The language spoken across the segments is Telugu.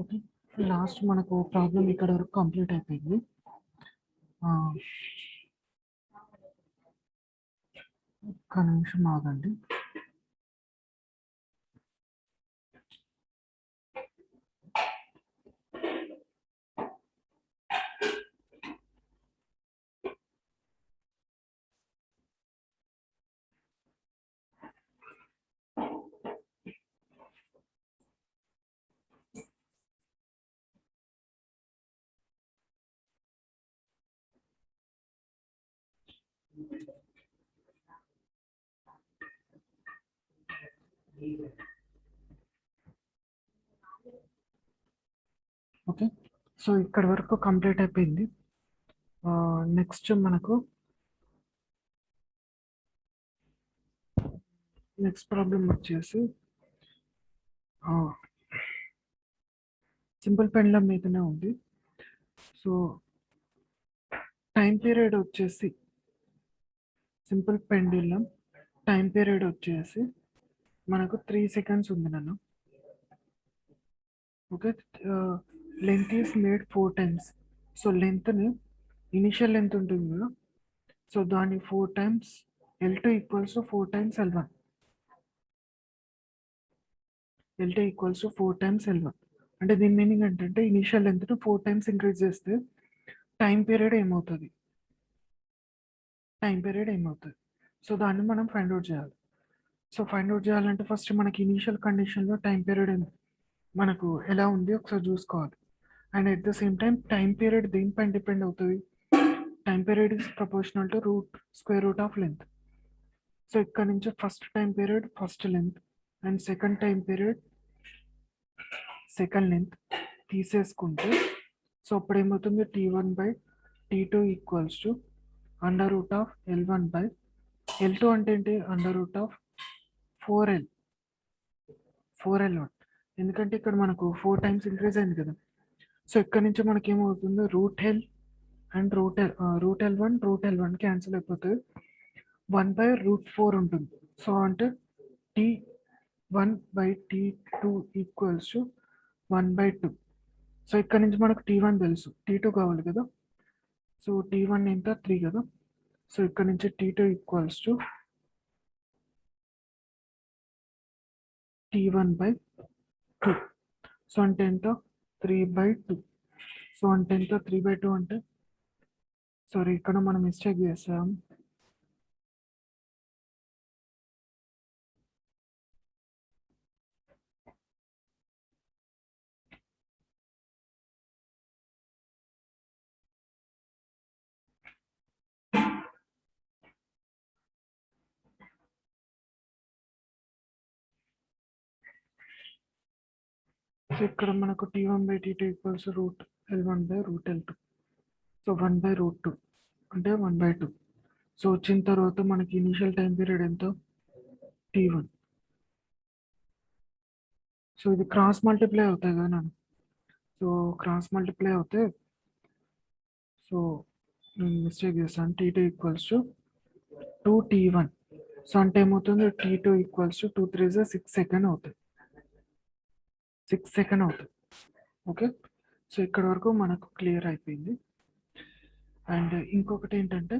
ఓకే, లాస్ట్ మనకు ప్రాబ్లం ఇక్కడ వరకు కంప్లీట్ అయిపోయింది. ఒక్క నిమిషం ఆగండి. ఓకే, సో ఇక్కడ వరకు కంప్లీట్ అయిపోయింది. నెక్స్ట్ మనకు నెక్స్ట్ ప్రాబ్లం వచ్చేసి సింపుల్ పెండ్లం మీదనే ఉంది. సో టైం పీరియడ్ వచ్చేసి సింపుల్ పెండిలం టైం పీరియడ్ వచ్చేసి మనకు 3 seconds ఉంది నన్ను. Okay, length is made 4 times. So లెంత్ని ఇనిషియల్ లెంత్ ఉంటుంది కదా, సో దాన్ని 4 times L2 equals to 4 times L1. L2 equals to 4 times L1 అంటే దీని మీనింగ్ ఏంటంటే ఇనిషియల్ లెంత్ను 4 times ఇంక్రీజ్ చేస్తే టైం పీరియడ్ ఏమవుతుంది, సో దాన్ని మనం ఫైండ్ అవుట్ చేయాలి. సో ఫైండ్ అవుట్ చేయాలంటే ఫస్ట్ మనకి ఇనిషియల్ కండిషన్లో టైం పీరియడ్ మనకు ఎలా ఉంది ఒకసారి చూసుకోవాలి. And at the same time period దేనిపైన డిపెండ్ అవుతుంది, time period is proportional to square root of length. So ఇక్కడ నుంచి first time period first length and second time period second length తీసేసుకుంటే సో అప్పుడు ఏమవుతుంది, T1/T2 equals to under root of L1/L2 అంటే ఏంటి, అండర్ రూట్ ఆఫ్ 4L1. ఎందుకంటే ఇక్కడ మనకు 4 times ఇంక్రీజ్ అయింది కదా. సో ఇక్కడ నుంచి మనకి ఏమవుతుంది, √L అండ్ √L1 క్యాన్సిల్ అయిపోతుంది, 1/√4 ఉంటుంది. సో అంటే T1/T2 ఈక్వల్స్ టు 1/2. సో ఇక్కడ నుంచి మనకు T1 తెలుసు, T2 కావాలి కదా. సో T1 ఎంత 3 కదా. సో ఇక్కడ నుంచి T2 equals to T1/2. So అంటే ఎంత 3/2. సో అంటే ఎంత 3/2 అంటే సారీ ఇక్కడ మనం మిస్టేక్ చేసాం. సో ఇక్కడ మనకు T1/T2 ఈక్వల్స్ √L1/√L2. సో 1/√2 అంటే 1/2. సో వచ్చిన తర్వాత మనకి ఇనిషియల్ టైం పీరియడ్ ఎంత, T1. సో ఇది క్రాస్ మల్టిప్లై అవుతాయి కదా నన్ను. సో క్రాస్ మల్టిప్లై అవుతే సో నేను మిస్టేక్ చేస్తాను, T2 equals to 2T1. So అంటే ఏమవుతుంది, T2 ఈక్వల్స్ టు 2 3 6 సెకండ్ అవుతుంది, 6 సెకండ్ అవుతుంది. ఓకే, సో ఇక్కడ వరకు మనకు క్లియర్ అయిపోయింది. అండ్ ఇంకొకటి ఏంటంటే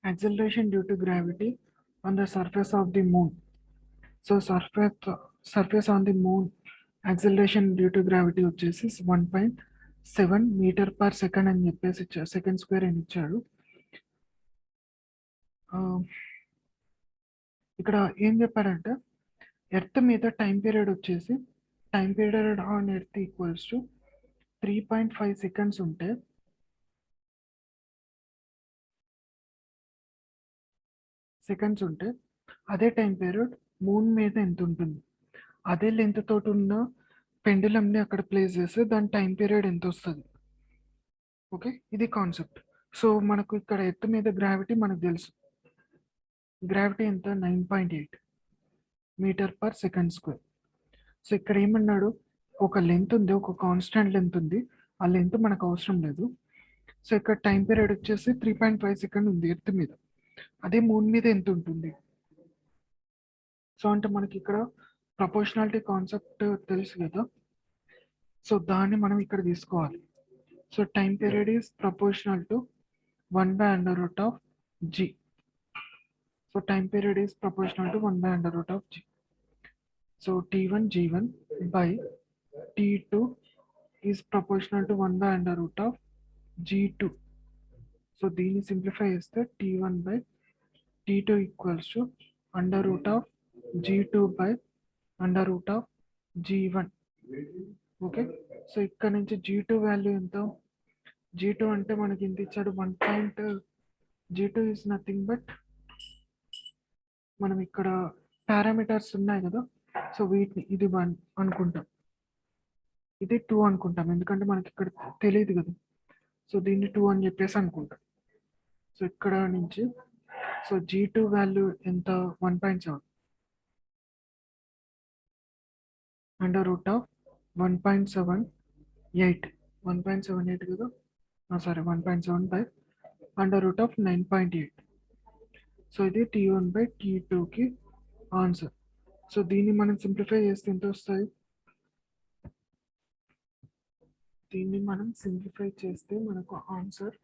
acceleration due to gravity on the surface of the moon. So surface on the moon acceleration due to gravity వచ్చేసి 1.7 meter/second అని చెప్పేసి సెకండ్ స్క్వేర్ అని ఇచ్చాడు. ఇక్కడ ఏం చెప్పారంటే ఎర్త్ మీద టైం పీరియడ్ వచ్చేసి time period on earth equals to 3.5 seconds ఉంటే అదే టైం పీరియడ్ మూన్ మీద ఎంత ఉంటుంది, అదే లెంత్ తోటి ఉన్న పెండులంని అక్కడ ప్లేస్ చేస్తే దాని టైం పీరియడ్ ఎంత వస్తుంది. ఓకే, ఇది కాన్సెప్ట్. సో మనకు ఇక్కడ ఎర్త్ మీద గ్రావిటీ మనకు తెలుసు, గ్రావిటీ ఎంత 9.8 meter/second². సో ఇక్కడ ఏమన్నాడు, ఒక లెంత్ ఉంది, ఒక కాన్స్టెంట్ లెంత్ ఉంది, ఆ లెంత్ మనకు అవసరం లేదు. సో ఇక్కడ టైం పీరియడ్ వచ్చేసి 3.5 సెకండ్ ఉంది ఎర్త్ మీద. అదే మూన్ మీద ఎంత ఉంటుంది? సో అంటే మనకి ఇక్కడ ప్రపోర్షనాలిటీ కాన్సెప్ట్ తెలుసు కదా, సో దాన్ని మనం ఇక్కడ తీసుకోవాలి. So time period is proportional to 1/√g. So time period is proportional to 1/√g. So t1 g1 by t2 is proportional to 1/√g2. So దీన్ని సింప్లిఫై చేస్తే t1 by t2 equals to √g2 by √g1. Okay, so ఇక్కడ నుంచి g2 వాల్యూ ఎంత? g2 అంటే మనకి ఎంత ఇచ్చాడు? 1. g2 ఈజ్ నథింగ్ బట్ మనం ఇక్కడ పారామీటర్స్ ఉన్నాయి కదా, సో వీటిని ఇది 1 అనుకుంటాం, ఇది 2 అనుకుంటాం, ఎందుకంటే మనకి ఇక్కడ తెలియదు కదా, సో దీన్ని 2 అని చెప్పేసి అనుకుంటాం. సో ఇక్కడ నుంచి సో g2 వాల్యూ ఎంత? 1.7 √1.78 1.78 కదా, సారీ 1.7 by √9.8. సో ఇది t1 by t2కి ఆన్సర్. సో దీన్ని మనం సింప్లిఫై చేస్తే ఎంత వస్తుంది? దీన్ని మనం సింప్లిఫై చేస్తే మనకు ఆన్సర్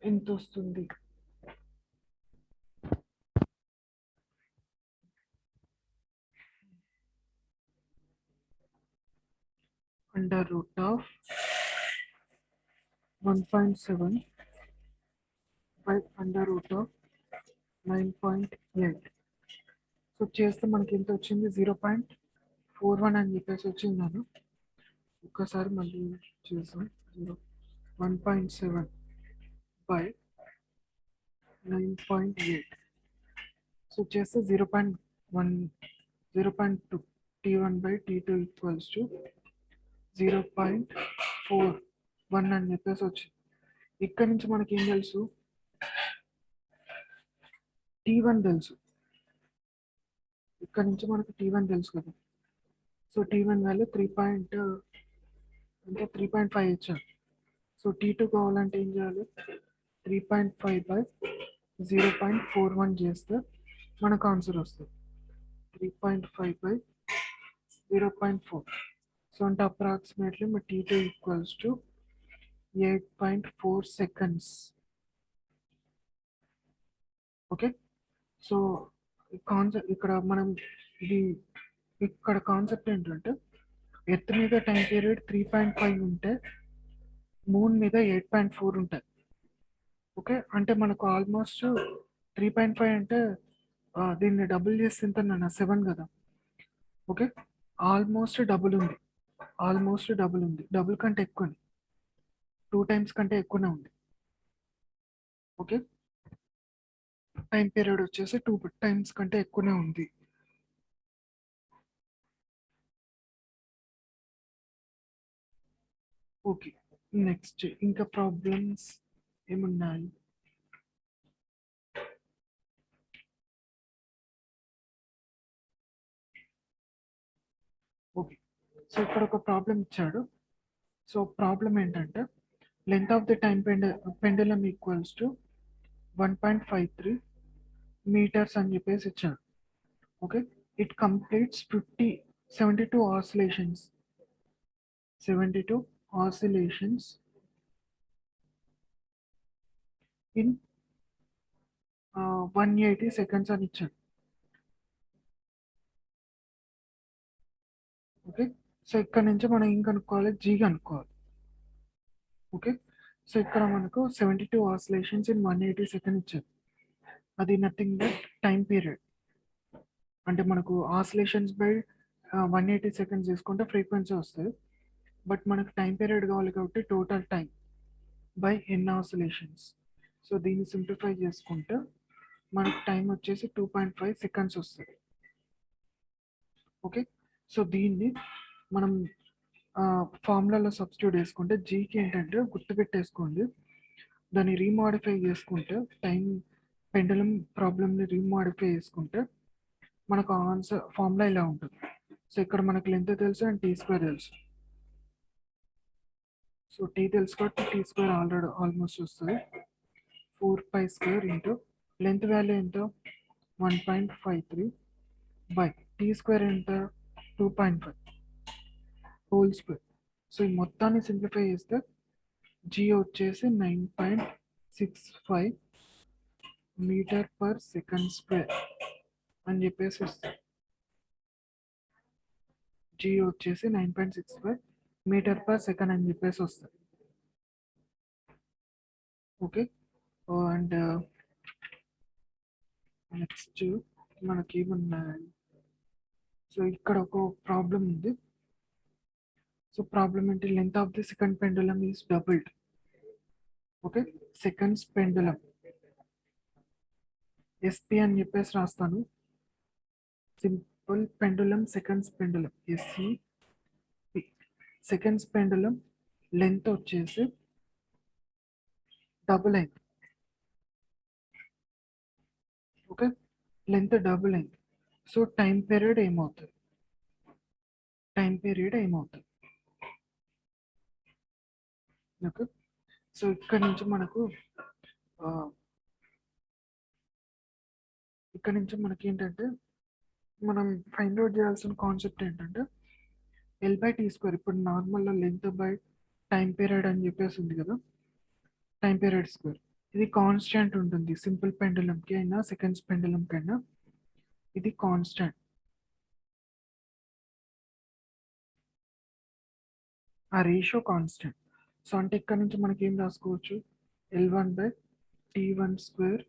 ఎంత వస్తుంది? √1.7 by √9.8. సో చేస్తే మనకి ఎంత వచ్చింది? 0.41 అని చెప్పేసి వచ్చింది. నేను ఒక్కసారి మళ్ళీ చేసాం. 1.7 by 9.8. సో చేస్తే 0.2 t1 by t2 equals to 0.41 అని చెప్పేసి వచ్చింది. ఇక్కడ నుంచి మనకి ఏం తెలుసు? t1 తెలుసు, ఇక్కడ నుంచి మనకి t1 తెలుసు కదా. సో t1 వాల్యూ 3.5 ఇచ్చారు. సో t2 కావాలంటే ఏం చేయాలి? 3.5 by 0.41 చేస్తే మనకు ఆన్సర్ వస్తుంది 3.5 by 0.4. సో అంటే అప్రాక్సిమేట్లీ మన t2 equals to 8.4 seconds. Okay, so concept ఇక్కడ మనం ఇది ఇక్కడ కాన్సెప్ట్ ఏంటంటే ఎర్త్ మీద టైం పీరియడ్ 3.5 ఉంటే మూన్ మీద 8.4 ఉంటుంది. ఓకే, అంటే మనకు ఆల్మోస్ట్ 3.5 అంటే దీన్ని డబుల్ చేసి ఎంత? 7 కదా. ఓకే, ఆల్మోస్ట్ డబుల్ ఉంది, డబుల్ కంటే ఎక్కువ, 2 times కంటే ఎక్కువనే ఉంది. ఓకే, టైం పీరియడ్ వచ్చేసి 2 times కంటే ఎక్కువనే ఉంది. ఓకే, నెక్స్ట్ ఇంకా ప్రాబ్లమ్స్ ఏమున్నాయి? ఓకే, సో ఇక్కడ ఒక ప్రాబ్లం ఇచ్చాడు. సో ప్రాబ్లం ఏంటంటే length of the time pendulum equals to 1.53 meters అని చెప్పేసి ఇచ్చాడు. Okay, it completes 72 oscillations in 180 seconds అని ఇచ్చాడు. ఓకే, సో ఇక్కడ నుంచి మనం ఏం కనుక్కోవాలి? జీ కనుక్కోవాలి. ఓకే, సో ఇక్కడ మనకు 72 oscillations in 180 seconds ఇచ్చారు. అది నథింగ్ బట్ టైం పీరియడ్. అంటే మనకు ఆసిలేషన్స్ బై 180 seconds తీసుకుంటే ఫ్రీక్వెన్సీ వస్తుంది, బట్ మనకు టైం పీరియడ్ కావాలి కాబట్టి total time by N oscillations. So దీన్ని సింప్లిఫై చేసుకుంటే మనకు టైం వచ్చేసి 2.5 seconds వస్తుంది. ఓకే, సో దీన్ని మనం ఫార్ములాలో సబ్స్టిట్యూట్ చేసుకుంటే జీకి ఏంటంటే గుర్తుపెట్టేసుకోండి, దాన్ని రీమాడిఫై చేసుకుంటే టైం పెండలం ప్రాబ్లమ్ని రీమాడిఫై చేసుకుంటే మనకు ఆన్సర్ ఫార్ములా ఇలా ఉంటుంది. సో ఇక్కడ మనకు లెంత్ తెలుసు అండ్ t² తెలుసు. సో టీ తెలుసు కాబట్టి టీ స్క్వేర్ ఆల్రెడీ ఆల్మోస్ట్ వస్తుంది 4π² ఇంటూ లెంత్ వాల్యూ ఎంత 1.53 బై టీ స్క్వేర్ ఎంత 2.5 హోల్ స్క్వేర్. సో ఈ మొత్తాన్ని సింప్లిఫై చేస్తే జీ వచ్చేసి 9.65 మీటర్ పర్ సెకండ్ స్క్వేర్ అని చెప్పేసి వస్తుంది. జీ వచ్చేసి 9.65 మీటర్ పర్ సెకండ్ అని చెప్పేసి వస్తుంది. ఓకే, అండ్ నెక్స్ట్ మనకి ఏమన్నాయి, సో ఇక్కడ ఒక ప్రాబ్లం ఉంది. సో ప్రాబ్లం ఏంటి, length of the second pendulum is doubled. Okay, seconds pendulum SP అని చెప్పేసి రాస్తాను. Simple pendulum seconds pendulum SC. Seconds pendulum length వచ్చేసి డబుల్ అయింది. ఓకే, లెంత్ డబుల్ అయింది. సో టైం పీరియడ్ ఏమవుతుంది, ఓకే. సో ఇక్కడ నుంచి మనకు ఏంటంటే మనం ఫైండ్ అవుట్ చేయాల్సిన కాన్సెప్ట్ ఏంటంటే L/T². ఇప్పుడు normal length by time period అని చెప్పేసి ఉంది కదా, టైం పీరియడ్ స్క్వేర్. ఇది కాన్స్టాంట్ ఉంటుంది, సింపుల్ పెండులంకి అయినా సెకండ్స్ పెండులంకి అయినా ఇది కాన్స్టాంట్. ఆ రేషియో కాన్స్టాంట్. సో అంటే ఇక్కడ నుంచి మనకి ఏం రాసుకోవచ్చు, L1/T1²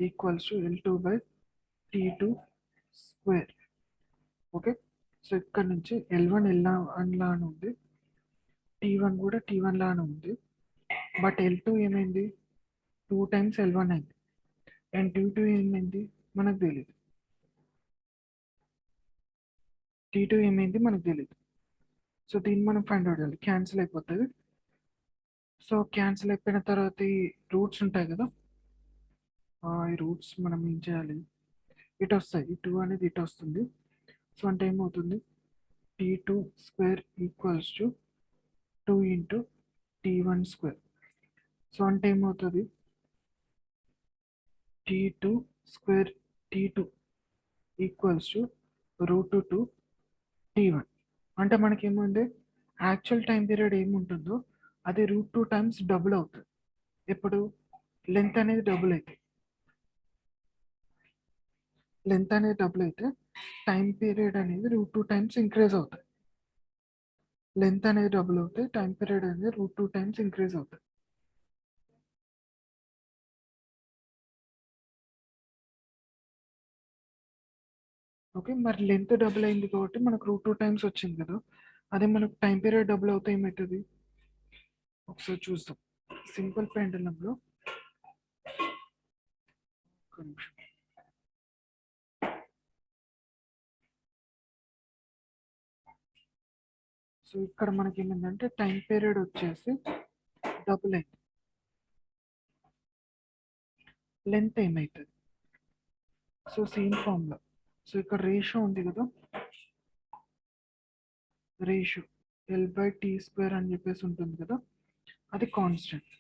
equals to L2/T2². Okay, so ఇక్కడ నుంచి L1 L1 లానే ఉంది, T1 కూడా T1 లానే ఉంది. బట్ L2 ఏమైంది, 2 టైమ్స్ L1 అయింది. అండ్ T2 ఏమైంది మనకు తెలియదు, T2 ఏమైంది మనకు తెలియదు. సో దీన్ని మనం ఫైండ్ అవుట్ చేయాలి, క్యాన్సిల్ అయిపోతుంది. సో క్యాన్సిల్ అయిపోయిన తర్వాత ఈ రూట్స్ ఉంటాయి కదా, ఈ రూట్స్ మనం ఏం చేయాలి, ఇటు వస్తాయి, ఈ 2 అనేది ఇటు వస్తుంది. సో అంటే ఏమవుతుంది, T2² equals to 2 into T1². So అంటే ఏమవుతుంది, T2² T2 equals to √2 T1. అంటే మనకి ఏముంది, యాక్చువల్ టైం పీరియడ్ ఏముంటుందో అది √2 టైమ్స్ డబుల్ అవుతుంది. ఎప్పుడు లెంత్ అనేది డబుల్ అయితే, టైం పీరియడ్ అనేది √2 టైమ్స్ ఇంక్రీజ్ అవుతుంది. లెంత్ అనేది డబుల్ అవుతే టైం పీరియడ్ అనేది √2 టైమ్స్ ఇంక్రీజ్ అవుతుంది. ఓకే, మరి లెంత్ డబుల్ అయింది కాబట్టి మనకు √2 టైమ్స్ వచ్చింది కదా, అదే మనకు టైం పీరియడ్ డబుల్ అవుతే ఏమవుతుంది ఒకసారి చూద్దాం. సింపుల్ పెండులంలో ఒక నిమిషం, సో ఇక్కడ మనకి ఏమైందంటే టైం పీరియడ్ వచ్చేసి డబుల్ అయింది, లెంత్ ఏమవుతుంది, సో సేమ్ ఫార్ములా. సో ఇక్కడ రేషియో ఉంది కదా, రేషియో L/T² అని చెప్పేసి ఉంటుంది కదా, అది కాన్స్టెంట్.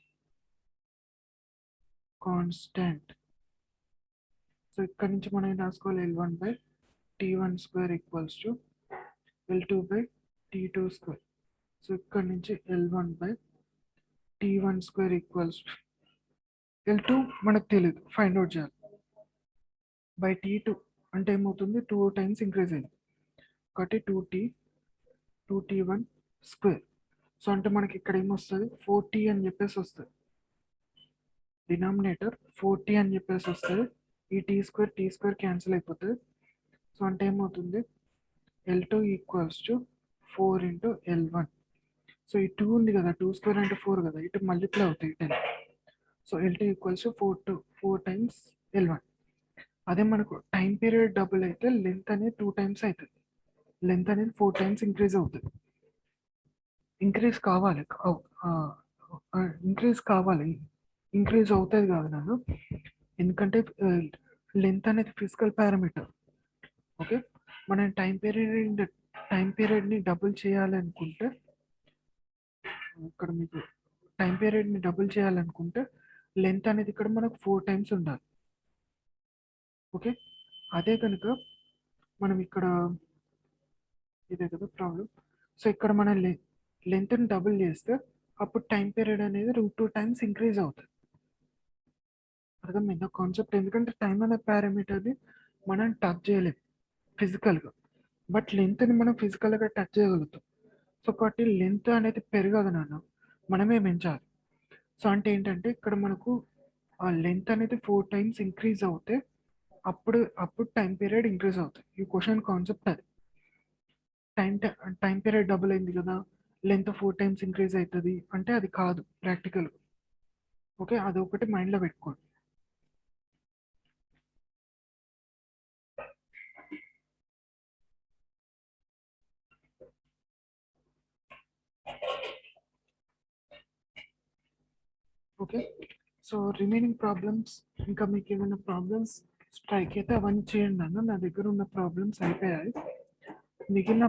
సో ఇక్కడ నుంచి మనం ఏం రాసుకోవాలి, L1/T1² equals to L2/T2². So ఇక్కడ నుంచి L1/T1² ఈక్వల్స్ టు L2 మనకు తెలియదు, ఫైండ్ అవుట్ చేయాలి. బై T2 అంటే ఏమవుతుంది, 2 టైమ్స్ ఇంక్రీజ్ అయింది కాబట్టి 2T1². సో అంటే మనకి ఇక్కడ ఏమొస్తుంది, 4T అని చెప్పేసి వస్తుంది, డినామినేటర్ 4T అని చెప్పేసి వస్తుంది. ఈ T² క్యాన్సిల్ అయిపోతుంది. సో అంటే ఏమవుతుంది, L2 equals to 4 into L1. So ఈ 2 ఉంది కదా, 2² అంటే 4 కదా, ఇటు మల్టిప్లై అవుతాయి 10. So L2 equals to 4 times L1. అదే మనకు టైం పీరియడ్ డబుల్ అయితే లెంత్ అనేది 2 టైమ్స్ అవుతుంది, లెంత్ అనేది 4 టైమ్స్ ఇంక్రీజ్ అవుతుంది. ఇంక్రీజ్ కావాలి, ఇంక్రీజ్ అవుతుంది కాదు నన్ను, ఎందుకంటే లెంత్ అనేది ఫిజికల్ పారామీటర్. ఓకే, మనం టైం పీరియడ్ని డబుల్ చేయాలనుకుంటే ఇక్కడ మీకు టైం పీరియడ్ని డబుల్ చేయాలనుకుంటే లెంత్ అనేది ఇక్కడ మనకు 4 టైమ్స్ ఉండాలి. ఓకే, అదే కనుక మనం ఇక్కడ ఇదే కదా ప్రాబ్లం. సో ఇక్కడ మన లెంత్ని డబుల్ చేస్తే అప్పుడు టైం పీరియడ్ అనేది √2 టైమ్స్ ఇంక్రీజ్ అవుతుంది. అర్థమైందా కాన్సెప్ట్? ఎందుకంటే టైం అనే పారామీటర్ని మనం టచ్ చేయలేము ఫిజికల్గా, బట్ లెంత్ని మనం ఫిజికల్గా టచ్ చేయగలుగుతాం. సో కాబట్టి లెంత్ అనేది పెరగదు నాన్న, మనమే పెంచాలి. సో అంటే ఏంటంటే ఇక్కడ మనకు ఆ లెంత్ అనేది 4 టైమ్స్ ఇంక్రీజ్ అవుతే అప్పుడు టైం పీరియడ్ ఇంక్రీజ్ అవుతుంది. ఈ క్వశ్చన్ కాన్సెప్ట్ అది. టైం టైం పీరియడ్ డబుల్ అయింది కదా, లెంత్ 4 టైమ్స్ ఇంక్రీజ్ అవుతుంది అంటే అది కాదు ప్రాక్టికల్. ఓకే, అది ఒకటి మైండ్లో పెట్టుకోండి. ఓకే, సో రిమైనింగ్ ప్రాబ్లమ్స్ ఇంకా మీకు ఏమైనా ప్రాబ్లమ్స్ స్ట్రైక్ అయితే అవన్నీ చేయండి అన్న. నా దగ్గర ఉన్న ప్రాబ్లమ్స్ అయిపోయాయి. మిగిలిన